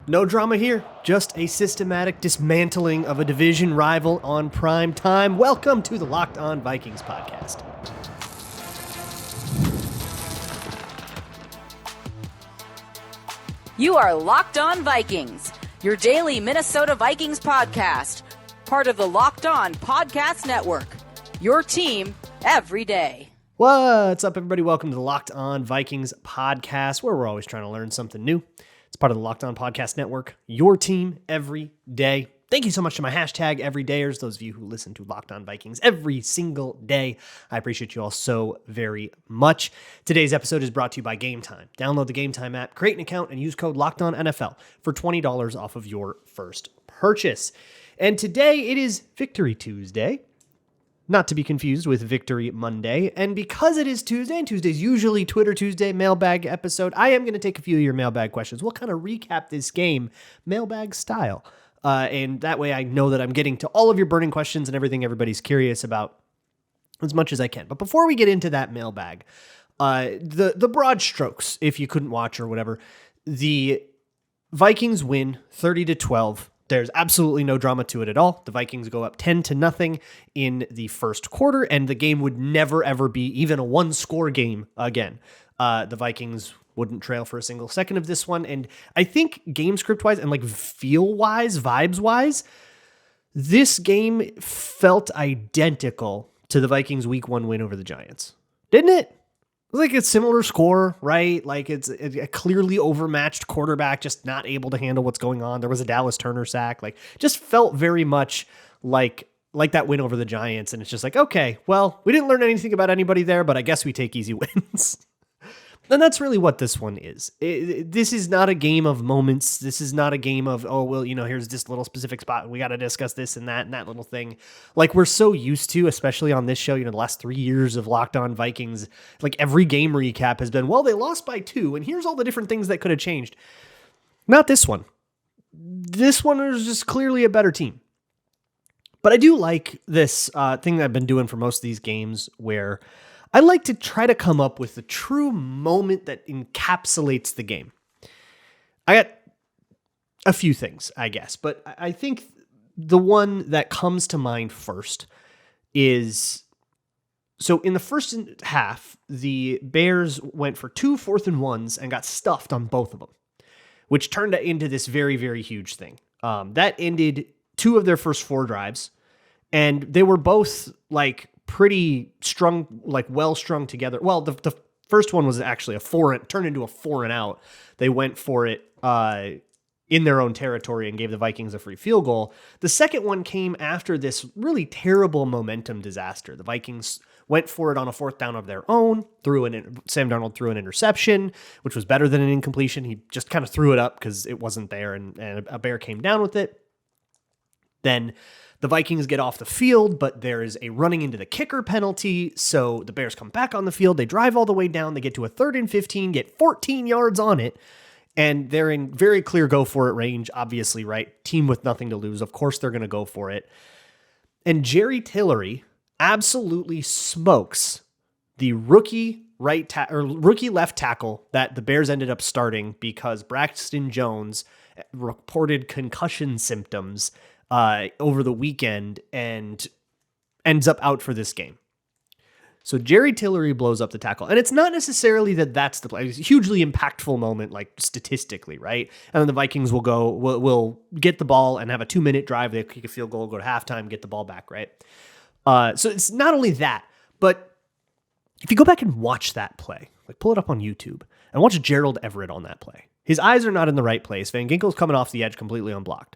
No drama here, just a systematic dismantling of a division rival on prime time. Welcome to the Locked On Vikings podcast. You are Locked On Vikings, your daily Minnesota Vikings podcast, part of the Locked On Podcast Network, your team every day. What's up, everybody? Welcome to the Locked On Vikings podcast, where we're always trying to learn something new. It's part of the Locked On Podcast Network, your team every day. Thank you so much to my hashtag everydayers, those of you who listen to Locked On Vikings every single day. I appreciate you all so very much. Today's episode is brought to you by Gametime. Download the Gametime app, create an account, and use code LOCKEDONNFL for $20 off of your first purchase. And today it is Victory Tuesday, not to be confused with Victory Monday. And because it is Tuesday, and Tuesday's usually Twitter Tuesday Mailbag episode, I am going to take a few of your mailbag questions. We'll kind of recap this game Mailbag style. And that way I know that I'm getting to all of your burning questions and everything everybody's curious about as much as I can. But before we get into that mailbag, the broad strokes, if you couldn't watch or whatever, the Vikings win 30-12. There's absolutely no drama to it at all. The Vikings go up 10-0 in the first quarter, and the game would never, ever be even a one-score game again. The Vikings wouldn't trail for a single second of this one, and I think game script-wise and like feel-wise, vibes-wise, this game felt identical to the Vikings Week 1 win over the Giants. Didn't it? Like a similar score, right? Like it's a clearly overmatched quarterback, just not able to handle what's going on. There was a Dallas Turner sack. Like just felt very much like that win over the Giants. And it's just like, okay, well, we didn't learn anything about anybody there, but I guess we take easy wins. And that's really what this one is. This is not a game of moments. This is not a game of, oh, well, here's this little specific spot. We got to discuss this and that little thing. Like we're so used to, especially on this show, the last 3 years of Locked On Vikings, like every game recap has been, well, they lost by 2, and here's all the different things that could have changed. Not this one. This one is just clearly a better team. But I do like this thing that I've been doing for most of these games where I like to try to come up with the true moment that encapsulates the game. I got a few things, I guess, but I think the one that comes to mind first is, so in the first half, the Bears went for 2 4th-and-1s and got stuffed on both of them, which turned into this very, very huge thing. That ended 2 of their first 4 drives, and they were both like pretty strung, like well strung together. Well, the first one was actually turned into a 4-and-out. They went for it in their own territory and gave the Vikings a free field goal. The second one came after this really terrible momentum disaster. The Vikings went for it on a 4th down of their own. Sam Darnold threw an interception, which was better than an incompletion. He just kind of threw it up because it wasn't there, and a Bear came down with it. Then the Vikings get off the field, but there is a running into the kicker penalty, so the Bears come back on the field. They drive all the way down. They get to a 3rd and 15, get 14 yards on it, and they're in very clear go-for-it range, obviously, right? Team with nothing to lose. Of course they're going to go for it. And Jerry Tillery absolutely smokes the rookie left tackle that the Bears ended up starting because Braxton Jones reported concussion symptoms over the weekend and ends up out for this game. So Jerry Tillery blows up the tackle. And it's not necessarily that that's the play. It's a hugely impactful moment, like statistically, right? And then the Vikings will get the ball and have a 2-minute drive. They kick a field goal, go to halftime, get the ball back, right? So it's not only that, but if you go back and watch that play, like pull it up on YouTube and watch Gerald Everett on that play. His eyes are not in the right place. Van Ginkel's coming off the edge completely unblocked.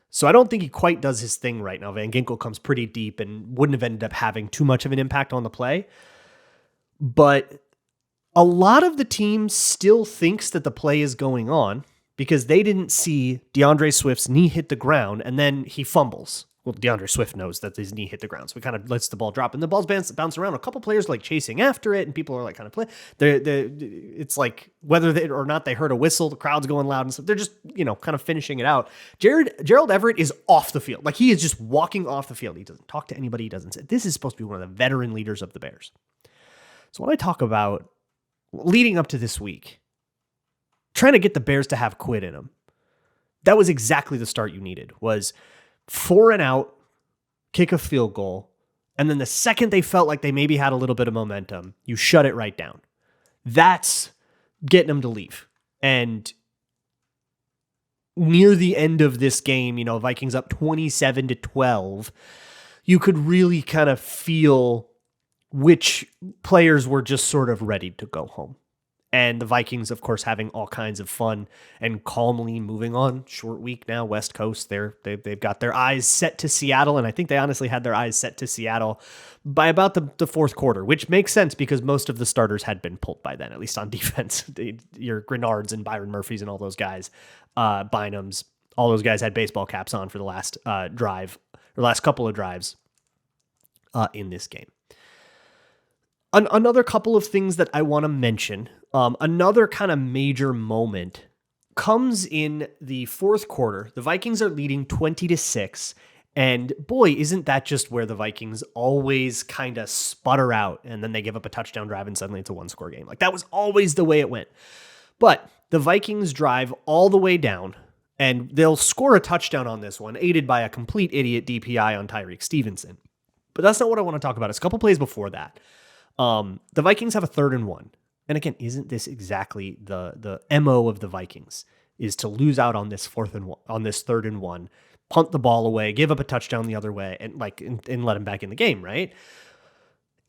So I don't think he quite does his thing right now. Van Ginkel comes pretty deep and wouldn't have ended up having too much of an impact on the play. But a lot of the team still thinks that the play is going on because they didn't see DeAndre Swift's knee hit the ground and then he fumbles. Well, DeAndre Swift knows that his knee hit the ground, so he kind of lets the ball drop, and the ball's bounce around. A couple players like chasing after it, and people are like kind of play. It's like whether they or not they heard a whistle, the crowd's going loud, and so they're just kind of finishing it out. Gerald Everett is off the field, like he is just walking off the field. He doesn't talk to anybody. He doesn't say. This is supposed to be one of the veteran leaders of the Bears. So when I talk about leading up to this week, trying to get the Bears to have quit in them, That was exactly the start you needed, was 4 and out, kick a field goal, and then the second they felt like they maybe had a little bit of momentum, you shut it right down. That's getting them to leave. And near the end of this game, Vikings up 27-12, you could really kind of feel which players were just sort of ready to go home. And the Vikings, of course, having all kinds of fun and calmly moving on. Short week now, West Coast. They've got their eyes set to Seattle, and I think they honestly had their eyes set to Seattle by about the fourth quarter, which makes sense because most of the starters had been pulled by then, at least on defense. Your Grenards and Byron Murphys and all those guys, Bynums, all those guys had baseball caps on for the last last couple of drives in this game. Another couple of things that I want to mention. Another kind of major moment comes in the fourth quarter. The Vikings are leading 20-6. And boy, isn't that just where the Vikings always kind of sputter out and then they give up a touchdown drive and suddenly it's a 1-score game. Like that was always the way it went. But the Vikings drive all the way down and they'll score a touchdown on this one, aided by a complete idiot DPI on Tyreek Stevenson. But that's not what I want to talk about. It's a couple plays before that. The Vikings have a 3rd and 1. And again, isn't this exactly the MO of the Vikings, is to lose out on this 3rd and 1, punt the ball away, give up a touchdown the other way, and let him back in the game, right?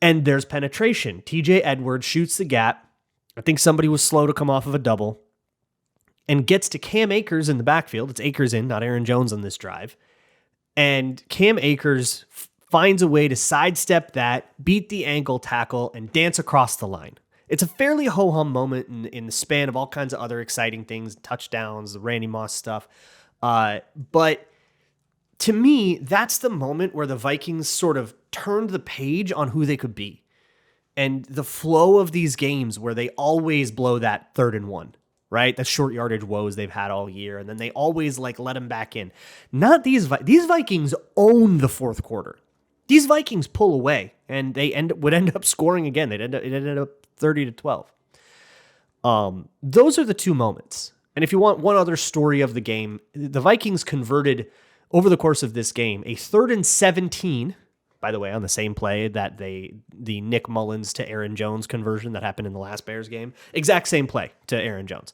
And there's penetration. TJ Edwards shoots the gap. I think somebody was slow to come off of a double and gets to Cam Akers in the backfield. It's Akers in, not Aaron Jones on this drive. And Cam Akers finds a way to sidestep that, beat the ankle tackle, and dance across the line. It's a fairly ho-hum moment in the span of all kinds of other exciting things, touchdowns, the Randy Moss stuff. But to me, that's the moment where the Vikings sort of turned the page on who they could be. And the flow of these games where they always blow that 3rd and 1, right? The short yardage woes they've had all year. And then they always let them back in. Not these Vikings own the fourth quarter. These Vikings pull away and they would end up scoring again. It ended up 30-12. Those are the two moments. And if you want one other story of the game, the Vikings converted over the course of this game a 3rd and 17, by the way, on the same play that the Nick Mullins to Aaron Jones conversion that happened in the last Bears game. Exact same play to Aaron Jones.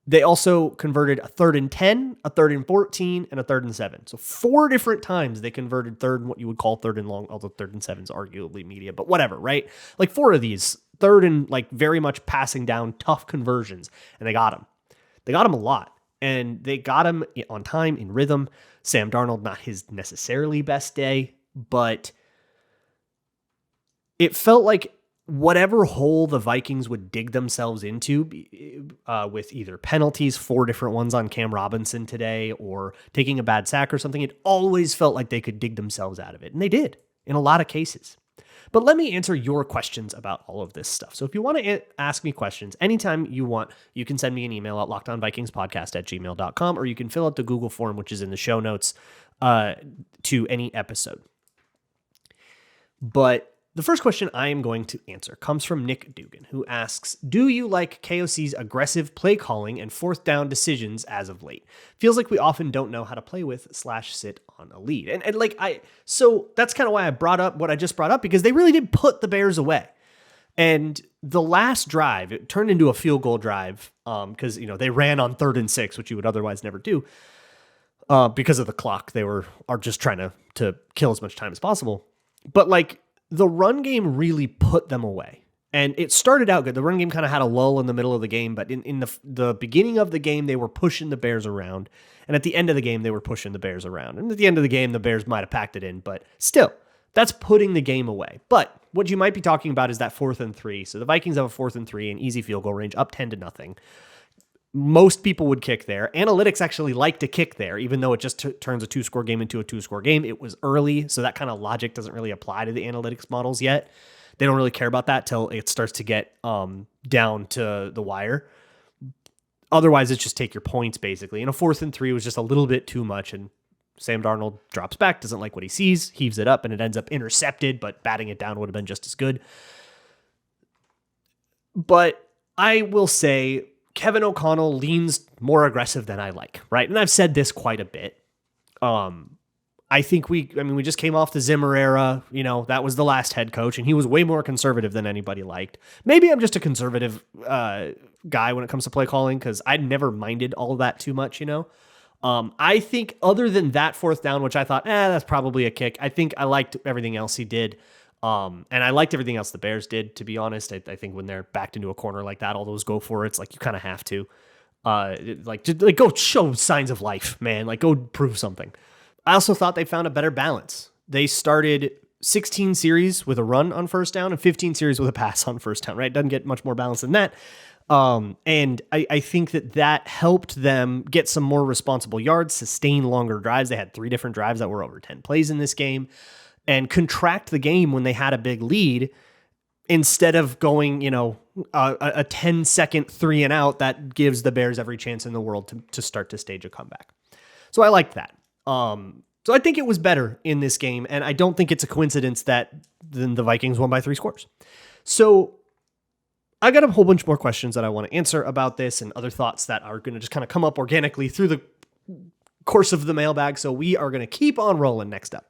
They also converted a 3rd and 10, a 3rd and 14, and a 3rd and 7. So 4 different times they converted what you would call 3rd and long, although 3rd and 7 is arguably media, but whatever, right? Like 4 of these 3rd and very much passing down tough conversions, and they got them. They got them a lot, and they got them on time, in rhythm. Sam Darnold, not his necessarily best day, but it felt like whatever hole the Vikings would dig themselves into with either penalties, 4 different ones on Cam Robinson today, or taking a bad sack or something, it always felt like they could dig themselves out of it. And they did in a lot of cases. But let me answer your questions about all of this stuff. So if you want to ask me questions anytime you want, you can send me an email at lockedonvikingspodcast@gmail.com, or you can fill out the Google form, which is in the show notes to any episode. But the first question I am going to answer comes from Nick Dugan, who asks, do you like KOC's aggressive play calling and 4th down decisions as of late? Feels like we often don't know how to play with / sit on a lead. So that's kind of why I brought up what I just brought up, because they really did put the Bears away. And the last drive, it turned into a field goal drive because, they ran on 3rd and 6, which you would otherwise never do because of the clock. They are just trying to kill as much time as possible. But the run game really put them away. And it started out good. The run game kind of had a lull in the middle of the game, but in the beginning of the game, they were pushing the Bears around. And at the end of the game, they were pushing the Bears around. And at the end of the game, the Bears might have packed it in, but still, that's putting the game away. But what you might be talking about is that 4th and 3. So the Vikings have a 4th and 3, an easy field goal range, up 10-0. Most people would kick there. Analytics actually like to kick there, even though it just turns a 2-score game into a 2-score game. It was early, so that kind of logic doesn't really apply to the analytics models yet. They don't really care about that till it starts to get down to the wire. Otherwise, it's just take your points, basically. And a 4th and 3 was just a little bit too much, and Sam Darnold drops back, doesn't like what he sees, heaves it up, and it ends up intercepted, but batting it down would have been just as good. But I will say, Kevin O'Connell leans more aggressive than I like, right? And I've said this quite a bit. I think we just came off the Zimmer era. That was the last head coach, and he was way more conservative than anybody liked. Maybe I'm just a conservative guy when it comes to play calling, because I never minded all of that too much, I think other than that fourth down, which I thought, that's probably a kick, I think I liked everything else he did. And I liked everything else the Bears did, to be honest. I think when they're backed into a corner like that, all those go for it's like you kind of have to. Just go show signs of life, man. Like, go prove something. I also thought they found a better balance. They started 16 series with a run on first down and 15 series with a pass on first down, right? Doesn't get much more balance than that. And I think that helped them get some more responsible yards, sustain longer drives. They had 3 different drives that were over 10 plays in this game, and contract the game when they had a big lead instead of going, a 10-second 3 and out that gives the Bears every chance in the world to start to stage a comeback. So I liked that. So I think it was better in this game, and I don't think it's a coincidence that the Vikings won by 3 scores. So I got a whole bunch more questions that I want to answer about this and other thoughts that are going to just kind of come up organically through the course of the mailbag. So we are going to keep on rolling next up.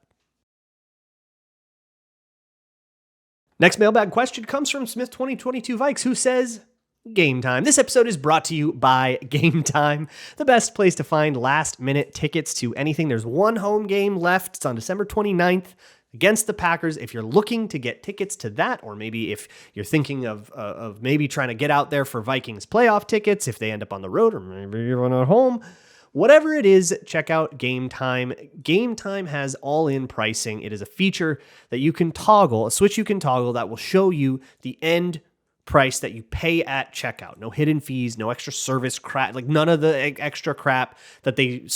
Next mailbag question comes from Smith 2022 Vikes, who says, Gametime. This episode is brought to you by Gametime, the best place to find last-minute tickets to anything. There's one home game left. It's on December 29th against the Packers. If you're looking to get tickets to that, or maybe if you're thinking of maybe trying to get out there for Vikings playoff tickets, if they end up on the road, or maybe you're at home, whatever it is, check out Gametime. Gametime has all-in pricing. It is a feature that you can toggle, a switch you can toggle that will show you the end price that you pay at checkout. No hidden fees, no extra service crap, like none of the extra crap that they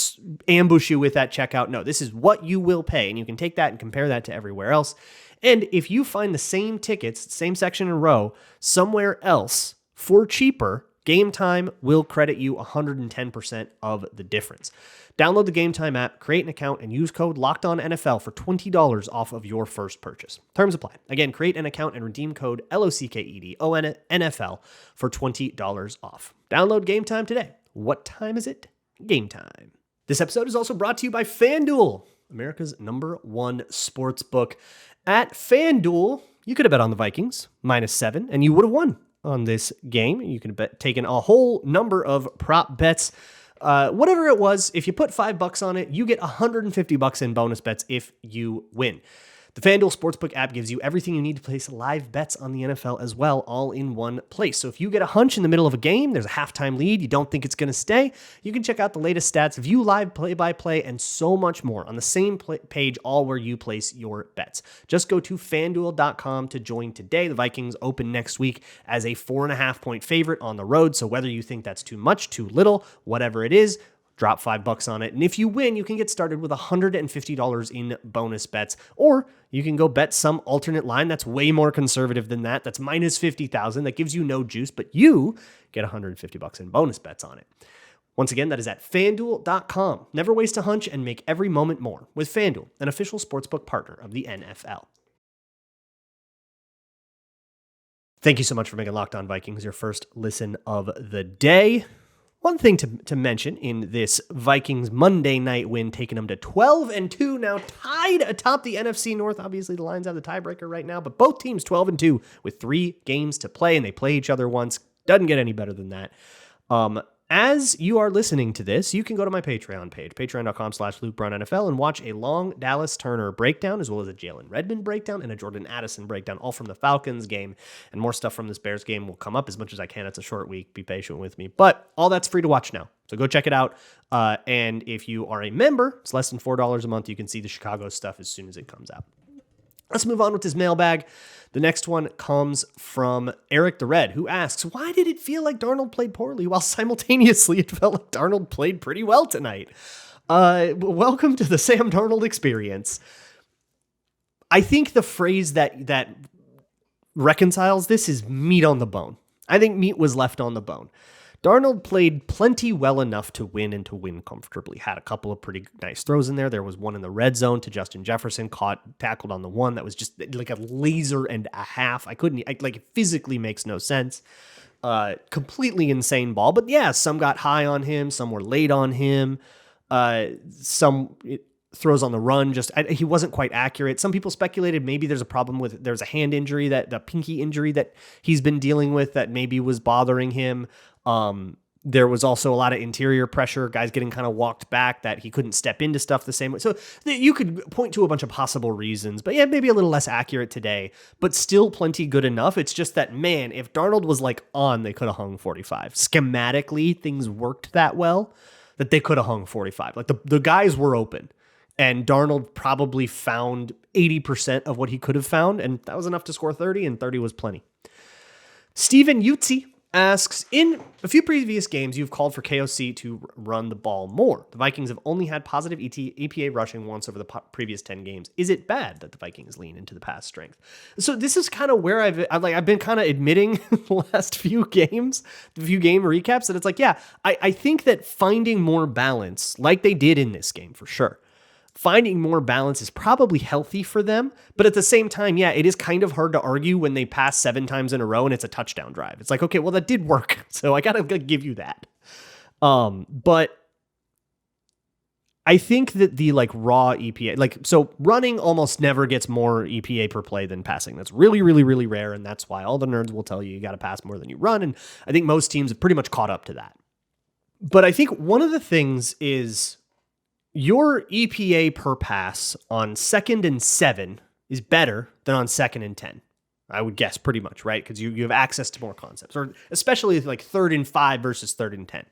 ambush you with at checkout. No, this is what you will pay, and you can take that and compare that to everywhere else. And if you find the same tickets, same section and row, somewhere else for cheaper, Gametime will credit you 110% of the difference. Download the Gametime app, create an account, and use code LOCKEDONNFL for $20 off of your first purchase. Terms apply. Again, create an account and redeem code LOCKEDONNFL for $20 off. Download Gametime today. What time is it? Gametime. This episode is also brought to you by FanDuel, America's #1 sports book. At FanDuel, you could have bet on the Vikings -7, and you would have won on this game. You could have taken a whole number of prop bets. Whatever it was, if you put $5 on it, you get $150 in bonus bets if you win. The FanDuel Sportsbook app gives you everything you need to place live bets on the NFL as well, all in one place. So if you get a hunch in the middle of a game, there's a halftime lead, you don't think it's going to stay, you can check out the latest stats, view live play-by-play, and so much more on the same page, all where you place your bets. Just go to FanDuel.com to join today. The Vikings open next week as a 4.5-point favorite on the road, so whether you think that's too much, too little, whatever it is, drop $5 on it. And if you win, you can get started with $150 in bonus bets. Or you can go bet some alternate line that's way more conservative than that. That's -50,000. That gives you no juice, but you get $150 in bonus bets on it. Once again, that is at FanDuel.com. Never waste a hunch and make every moment more with FanDuel, an official sportsbook partner of the NFL. Thank you so much for making Locked On Vikings your first listen of the day. One thing to mention in this Vikings Monday night win, taking them to 12-2, now tied atop the NFC North. Obviously, the Lions have the tiebreaker right now, but both teams 12-2 with 3 games to play, and they play each other once. Doesn't get any better than that. As you are listening to this, you can go to my Patreon page, patreon.com/LukeBrownNFL, and watch a long Dallas Turner breakdown, as well as a Jalen Redmond breakdown and a Jordan Addison breakdown, all from the Falcons game, and more stuff from this Bears game will come up as much as I can. It's a short week. Be patient with me. But all that's free to watch now, so go check it out. And if you are a member, it's less than $4 a month. You can see the Chicago stuff as soon as it comes out. Let's move on with this mailbag. The next one comes from Eric the Red, who asks, why did it feel like Darnold played poorly while simultaneously it felt like Darnold played pretty well tonight? Welcome to the Sam Darnold experience. I think the phrase that reconciles this is meat on the bone. I think meat was left on the bone. Darnold played plenty well enough to win and to win comfortably. Had a couple of pretty nice throws in there. There was one in the red zone to Justin Jefferson, tackled on the one that was just like a laser and a half. It physically makes no sense. completely insane ball. But yeah, some got high on him, some were late on him. Some throws on the run, he wasn't quite accurate. Some people speculated maybe there's a hand injury, the pinky injury that he's been dealing with that maybe was bothering him. There was also a lot of interior pressure, guys getting kind of walked back, that he couldn't step into stuff the same way. So you could point to a bunch of possible reasons, but yeah, maybe a little less accurate today, but still plenty good enough. It's just that, man, if Darnold was like on, they could have hung 45. Schematically, things worked that well that they could have hung 45. Like the guys were open, and Darnold probably found 80% of what he could have found, and that was enough to score 30, and 30 was plenty. Steven Yutzi asks, in a few previous games, you've called for KOC to run the ball more. The Vikings have only had positive EPA rushing once over the previous 10 games. Is it bad that the Vikings lean into the pass strength? So this is kind of where I've been kind of admitting the last few games, the few game recaps, that it's like, yeah, I think that finding more balance, like they did in this game for sure, finding more balance is probably healthy for them, but at the same time, yeah, it is kind of hard to argue when they pass 7 times in a row and it's a touchdown drive. It's like, okay, well, that did work, so I gotta give you that. But I think that the raw EPA, so running almost never gets more EPA per play than passing. That's really, really, really rare, and that's why all the nerds will tell you gotta pass more than you run, and I think most teams have pretty much caught up to that. But I think one of the things is, your EPA per pass on 2nd and 7 is better than on 2nd and 10. I would guess pretty much, right? Because you have access to more concepts, or especially like 3rd and 5 versus 3rd and 10.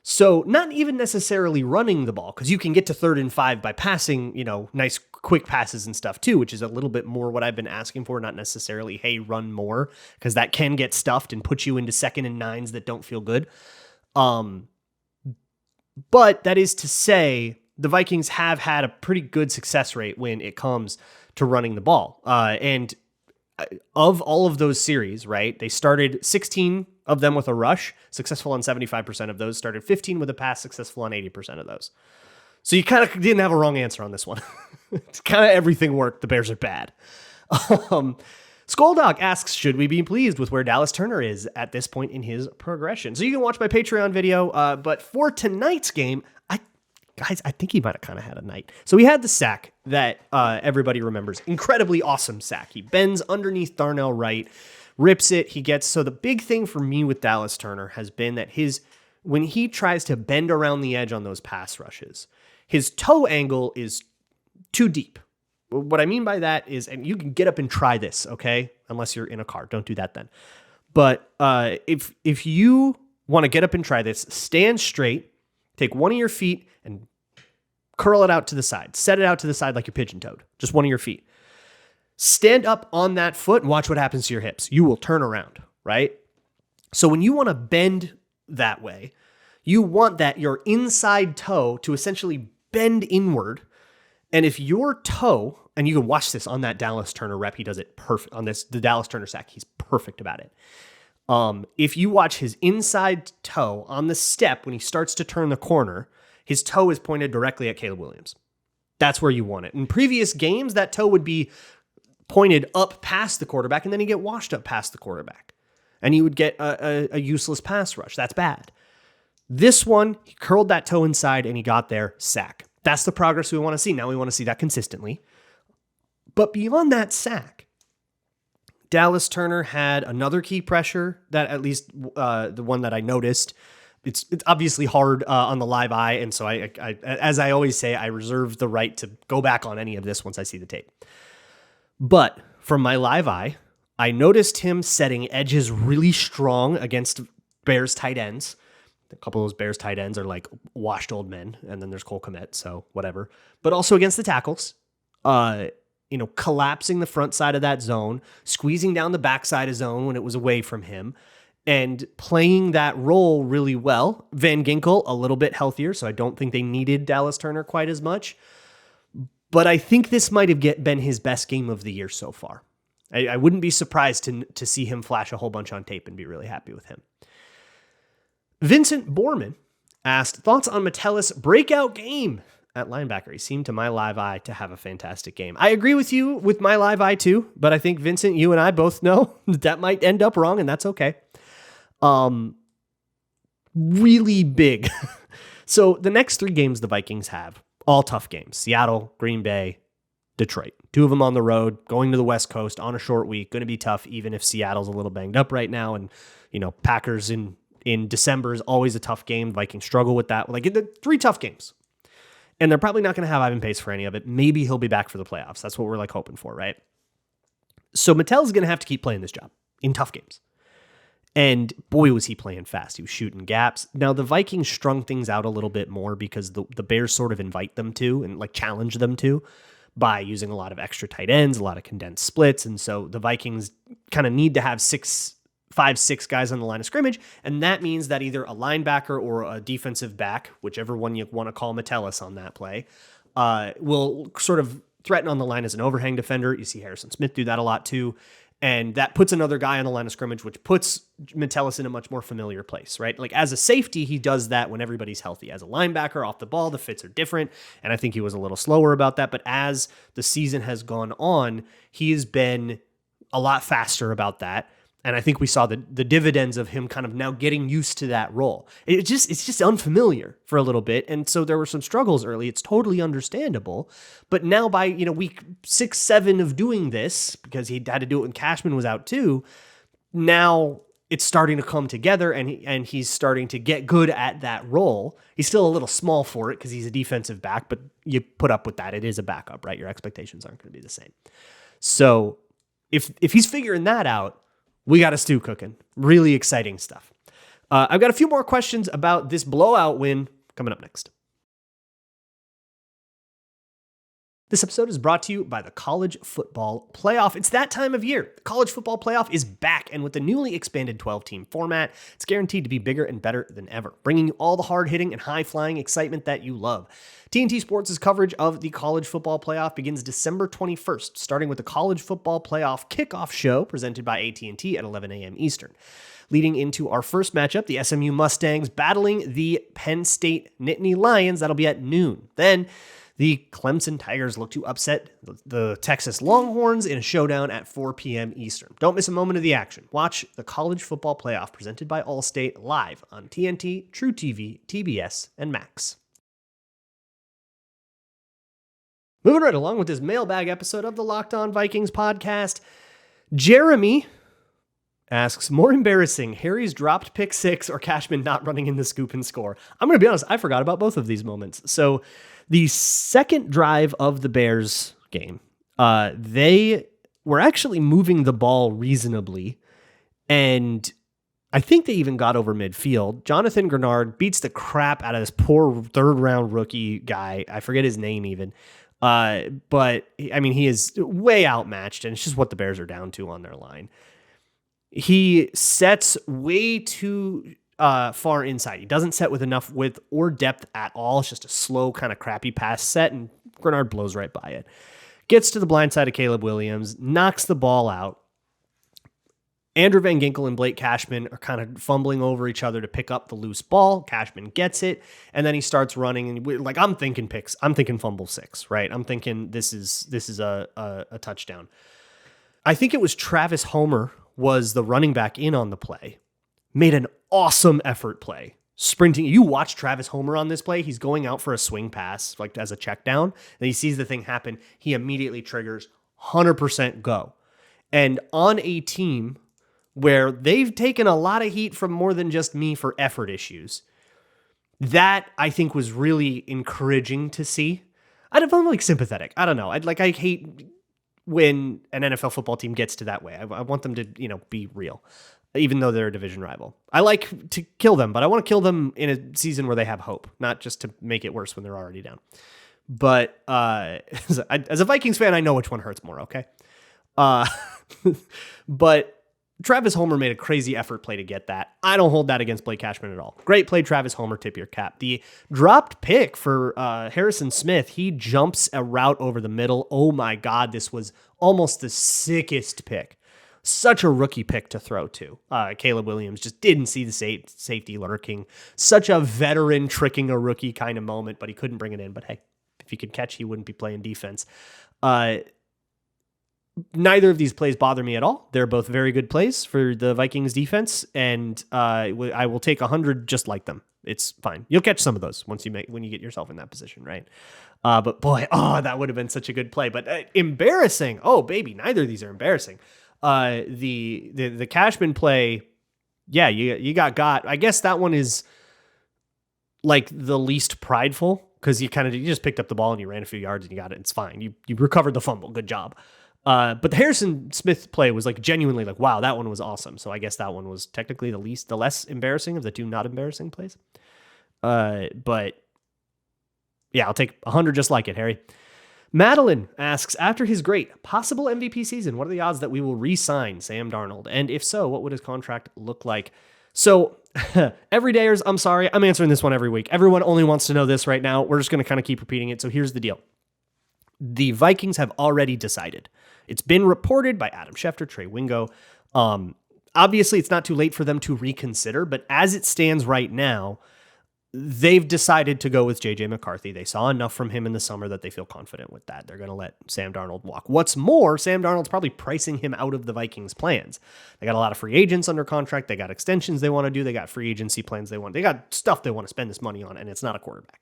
So not even necessarily running the ball, because you can get to 3rd and 5 by passing, nice quick passes and stuff too, which is a little bit more what I've been asking for, not necessarily, hey, run more, because that can get stuffed and put you into 2nd and 9s that don't feel good. But that is to say, the Vikings have had a pretty good success rate when it comes to running the ball. And of all of those series, right, they started 16 of them with a rush, successful on 75% of those, started 15 with a pass, successful on 80% of those. So you kind of didn't have a wrong answer on this one. It's kind of everything worked. The Bears are bad. Skulldog asks, should we be pleased with where Dallas Turner is at this point in his progression? So you can watch my Patreon video, but for tonight's game, I think he might have kind of had a night. So he had the sack that everybody remembers. Incredibly awesome sack. He bends underneath Darnell Wright, rips it. So the big thing for me with Dallas Turner has been that when he tries to bend around the edge on those pass rushes, his toe angle is too deep. What I mean by that is, and you can get up and try this, okay? Unless you're in a car. Don't do that then. But if you want to get up and try this, stand straight, take one of your feet and curl it out to the side. Set it out to the side like you're pigeon-toed. Just one of your feet. Stand up on that foot and watch what happens to your hips. You will turn around, right? So when you want to bend that way, you want your inside toe to essentially bend inward. And if your toe, and you can watch this on that Dallas Turner rep, he does it perfect. On the Dallas Turner sack, he's perfect about it. If you watch his inside toe on the step when he starts to turn the corner, his toe is pointed directly at Caleb Williams. That's where you want it. In previous games, that toe would be pointed up past the quarterback, and then he'd get washed up past the quarterback. And he would get a useless pass rush. That's bad. This one, he curled that toe inside, and he got there, sack. That's the progress we want to see. Now we want to see that consistently. But beyond that sack, Dallas Turner had another key pressure that, at least the one that I noticed, it's obviously hard on the live eye, and so I as I always say, I reserve the right to go back on any of this once I see the tape. But from my live eye, I noticed him setting edges really strong against Bears tight ends. A couple of those Bears tight ends are like washed old men, and then there's Cole Kmet, so whatever. But also against the tackles, collapsing the front side of that zone, squeezing down the backside of zone when it was away from him, and playing that role really well. Van Ginkel, a little bit healthier, so I don't think they needed Dallas Turner quite as much. But I think this might have been his best game of the year so far. I wouldn't be surprised to see him flash a whole bunch on tape and be really happy with him. Vincent Borman asked, thoughts on Metellus' breakout game at linebacker? He seemed to my live eye to have a fantastic game. I agree with you with my live eye too, but I think, Vincent, you and I both know that might end up wrong, and that's okay. Really big. So the next 3 games the Vikings have, all tough games. Seattle, Green Bay, Detroit. 2 of them on the road, going to the West Coast on a short week. Going to be tough, even if Seattle's a little banged up right now. And, Packers in December is always a tough game. Vikings struggle with that. Like, 3 tough games. And they're probably not going to have Ivan Pace for any of it. Maybe he'll be back for the playoffs. That's what we're hoping for, right? So Mattel's going to have to keep playing this job in tough games. And boy, was he playing fast. He was shooting gaps. Now, the Vikings strung things out a little bit more because the Bears sort of invite them to and challenge them to by using a lot of extra tight ends, a lot of condensed splits. And so the Vikings kind of need to have 5, 6 guys on the line of scrimmage. And that means that either a linebacker or a defensive back, whichever one you want to call Metellus on that play, will sort of threaten on the line as an overhang defender. You see Harrison Smith do that a lot too. And that puts another guy on the line of scrimmage, which puts Metellus in a much more familiar place, right? As a safety, he does that when everybody's healthy. As a linebacker off the ball, the fits are different. And I think he was a little slower about that. But as the season has gone on, he has been a lot faster about that. And I think we saw the dividends of him kind of now getting used to that role. It's just unfamiliar for a little bit. And so there were some struggles early. It's totally understandable. But now by, week 6, 7 of doing this, because he had to do it when Cashman was out too, now it's starting to come together and he's starting to get good at that role. He's still a little small for it because he's a defensive back, but you put up with that. It is a backup, right? Your expectations aren't going to be the same. So if he's figuring that out, we got a stew cooking. Really exciting stuff. I've got a few more questions about this blowout win coming up next. This episode is brought to you by the College Football Playoff. It's that time of year. The College Football Playoff is back, and with the newly expanded 12-team format, it's guaranteed to be bigger and better than ever, bringing you all the hard-hitting and high-flying excitement that you love. TNT Sports' coverage of the College Football Playoff begins December 21st, starting with the College Football Playoff kickoff show presented by AT&T at 11 a.m. Eastern. Leading into our first matchup, the SMU Mustangs battling the Penn State Nittany Lions. That'll be at noon. Then the Clemson Tigers look to upset the Texas Longhorns in a showdown at 4 p.m. Eastern. Don't miss a moment of the action. Watch the College Football Playoff presented by Allstate live on TNT, True TV, TBS, and Max. Moving right along with this mailbag episode of the Locked On Vikings podcast, Jeremy asks, more embarrassing, Harry's dropped pick 6 or Cashman not running in the scoop and score? I'm going to be honest, I forgot about both of these moments. So the second drive of the Bears game, they were actually moving the ball reasonably, and I think they even got over midfield. Jonathan Grenard beats the crap out of this poor third-round rookie guy. I forget his name even. But, I mean, he is way outmatched, and it's just what the Bears are down to on their line. He sets way too far inside. He doesn't set with enough width or depth at all. It's just a slow, kind of crappy pass set, and Grenard blows right by it. Gets to the blind side of Caleb Williams, knocks the ball out. Andrew Van Ginkel and Blake Cashman are kind of fumbling over each other to pick up the loose ball. Cashman gets it, and then he starts running. And I'm thinking picks. I'm thinking fumble 6, right? I'm thinking this is a touchdown. I think it was Travis Homer was the running back in on the play. Made an awesome effort play. Sprinting. You watch Travis Homer on this play. He's going out for a swing pass, as a check down, and he sees the thing happen. He immediately triggers 100% go. And on a team where they've taken a lot of heat from more than just me for effort issues, that I think was really encouraging to see. I'm sympathetic. I don't know. I hate when an NFL football team gets to that way. I want them to, be real, even though they're a division rival. I like to kill them, but I want to kill them in a season where they have hope, not just to make it worse when they're already down. But as a Vikings fan, I know which one hurts more, okay? But Travis Homer made a crazy effort play to get that. I don't hold that against Blake Cashman at all. Great play, Travis Homer, tip your cap. The dropped pick for Harrison Smith, he jumps a route over the middle. Oh my God, this was almost the sickest pick. Such a rookie pick to throw to. Caleb Williams just didn't see the safety lurking. Such a veteran tricking a rookie kind of moment, but he couldn't bring it in. But hey, if he could catch, he wouldn't be playing defense. Neither of these plays bother me at all. They're both very good plays for the Vikings defense, and I will take 100 just like them. It's fine. You'll catch some of those when you get yourself in that position, right? But boy, that would have been such a good play. But embarrassing. Oh, baby, neither of these are embarrassing. The Cashman play, yeah, you got. I guess that one is like the least prideful because you just picked up the ball and you ran a few yards and you got it. It's fine. You recovered the fumble. Good job. But the Harrison Smith play was like genuinely like, wow, that one was awesome. So I guess that one was technically the less embarrassing of the two not embarrassing plays. But yeah, I'll take 100 just like it, Harry. Madeline asks, after his great possible MVP season, what are the odds that we will re-sign Sam Darnold? And if so, what would his contract look like? So everydayers, I'm sorry, I'm answering this one every week. Everyone only wants to know this right now. We're just going to kind of keep repeating it. So here's the deal. The Vikings have already decided. It's been reported by Adam Schefter, Trey Wingo. Obviously, it's not too late for them to reconsider, but as it stands right now, they've decided to go with J.J. McCarthy. They saw enough from him in the summer that they feel confident with that. They're going to let Sam Darnold walk. What's more, Sam Darnold's probably pricing him out of the Vikings' plans. They got a lot of free agents under contract. They got extensions they want to do. They got free agency plans they want. They got stuff they want to spend this money on, and it's not a quarterback.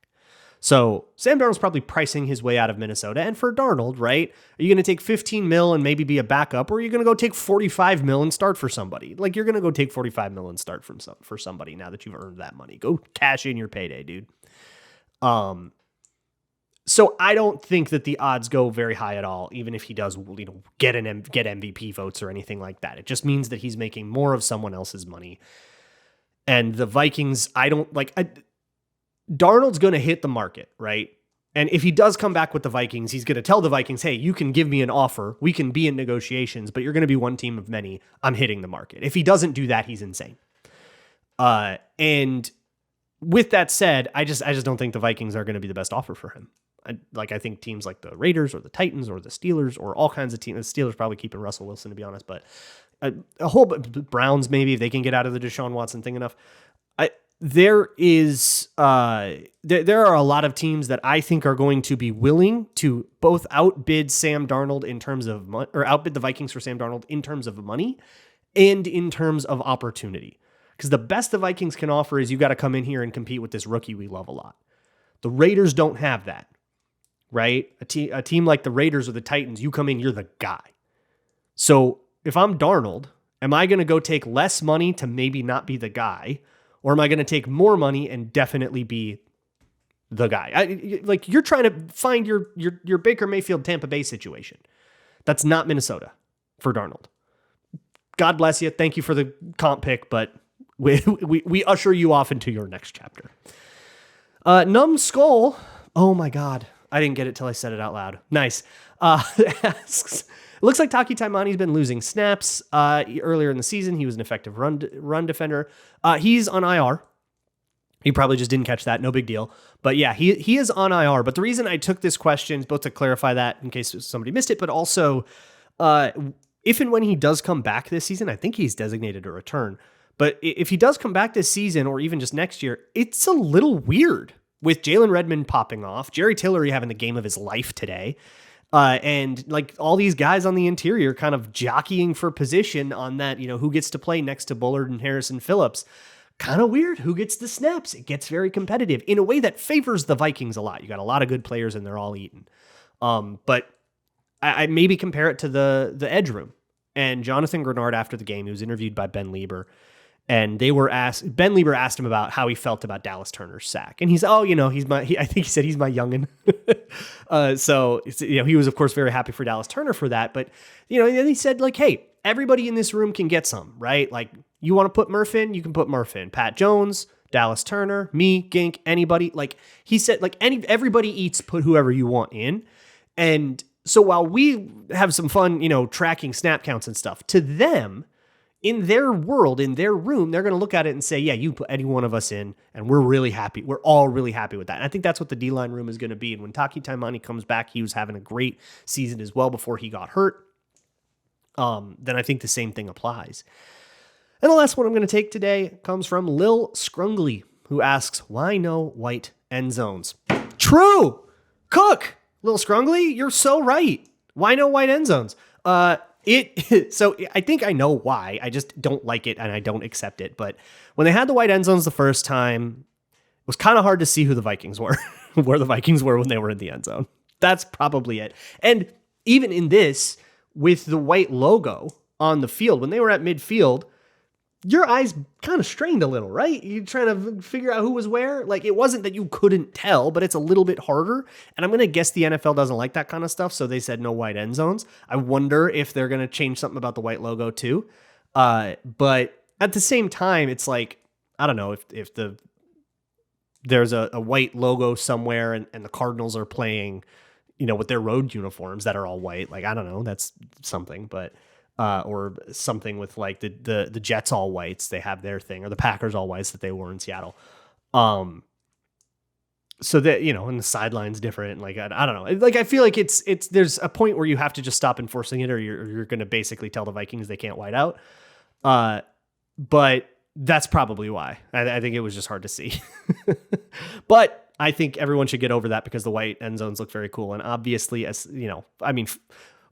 So Sam Darnold's probably pricing his way out of Minnesota. And for Darnold, right, are you going to take 15 mil and maybe be a backup, or are you going to go take 45 mil and start for somebody? Like, you're going to go take 45 mil and start for somebody now that you've earned that money. Go cash in your payday, dude. So I don't think that the odds go very high at all, even if he does, get MVP votes or anything like that. It just means that he's making more of someone else's money. And the Vikings, Darnold's going to hit the market, right? And if he does come back with the Vikings, he's going to tell the Vikings, hey, you can give me an offer. We can be in negotiations, but you're going to be one team of many. I'm hitting the market. If he doesn't do that, he's insane. And with that said, I just don't think the Vikings are going to be the best offer for him. I think teams like the Raiders or the Titans or the Steelers or all kinds of teams, the Steelers probably keeping Russell Wilson, to be honest, but a whole Browns, maybe, if they can get out of the Deshaun Watson thing enough. There are a lot of teams that I think are going to be willing to both outbid Sam Darnold in terms of or outbid the Vikings for Sam Darnold in terms of money and in terms of opportunity. Because the best the Vikings can offer is you got to come in here and compete with this rookie we love a lot. The Raiders don't have that, right? A team like the Raiders or the Titans, you come in, you're the guy. So if I'm Darnold, am I going to go take less money to maybe not be the guy? Or am I going to take more money and definitely be the guy? You're trying to find your Baker Mayfield Tampa Bay situation. That's not Minnesota for Darnold. God bless you. Thank you for the comp pick, but we usher you off into your next chapter. Numbskull. Oh my God. I didn't get it till I said it out loud. Nice. Asks, it looks like Taki Taimani's been losing snaps. Earlier in the season, he was an effective run defender. He's on IR. He probably just didn't catch that. No big deal. But yeah, he is on IR. But the reason I took this question is both to clarify that in case somebody missed it, but also if and when he does come back this season, I think he's designated a return. But if he does come back this season or even just next year, it's a little weird with Jalen Redmond popping off, Jerry Tillery having the game of his life today. And like all these guys on the interior kind of jockeying for position on that, who gets to play next to Bullard and Harrison Phillips. Kind of weird. Who gets the snaps? It gets very competitive in a way that favors the Vikings a lot. You got a lot of good players and they're all eaten. But I maybe compare it to the edge room. And Jonathan Grenard, after the game, he was interviewed by Ben Lieber. And Ben Lieber asked him about how he felt about Dallas Turner's sack. And he's, I think he said he's my youngin'. So he was, of course, very happy for Dallas Turner for that. But, and he said, like, hey, everybody in this room can get some, right? Like, you want to put Murph in, you can put Murph in. Pat Jones, Dallas Turner, me, Gink, anybody. Like, he said, like, everybody eats, put whoever you want in. And so while we have some fun, tracking snap counts and stuff, to them, in their world, in their room, they're going to look at it and say, yeah, you put any one of us in, and we're really happy. We're all really happy with that. And I think that's what the D-line room is going to be. And when Taki Taimani comes back, he was having a great season as well before he got hurt. Then I think the same thing applies. And the last one I'm going to take today comes from Lil Scrungly, who asks, why no white end zones? True! Cook! Lil Scrungly, you're so right. Why no white end zones? So I think I know why. I just don't like it and I don't accept it. But when they had the white end zones the first time, it was kind of hard to see who the Vikings were, where the Vikings were when they were in the end zone. That's probably it. And even in this, with the white logo on the field, when they were at midfield, your eyes kind of strained a little, right? You're trying to figure out who was where. Like, it wasn't that you couldn't tell, but it's a little bit harder. And I'm going to guess the NFL doesn't like that kind of stuff, so they said no white end zones. I wonder if they're going to change something about the white logo too. But at the same time, it's like, I don't know, if there's a white logo somewhere and the Cardinals are playing, with their road uniforms that are all white. Like, I don't know, that's something, but... or something with like the Jets all whites, they have their thing, or the Packers all whites that they wore in Seattle. So that, and the sideline's different. Like, I don't know. Like, I feel like it's there's a point where you have to just stop enforcing it, or you're going to basically tell the Vikings they can't white out. But that's probably why. I think it was just hard to see. But I think everyone should get over that because the white end zones look very cool. And obviously, as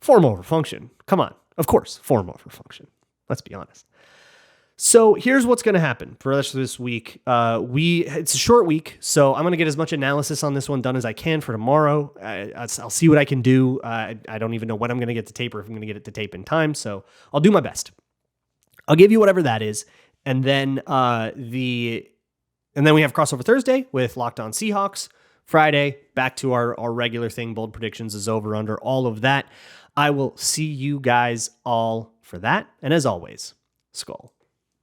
form over function. Come on. Of course, form over function. Let's be honest. So here's what's going to happen for the rest of this week. It's a short week, so I'm going to get as much analysis on this one done as I can for tomorrow. I'll see what I can do. I don't even know when I'm going to get to tape or if I'm going to get it to tape in time, so I'll do my best. I'll give you whatever that is, and then we have crossover Thursday with Locked On Seahawks. Friday, back to our regular thing. Bold predictions is over under all of that. I will see you guys all for that. And as always, Skull.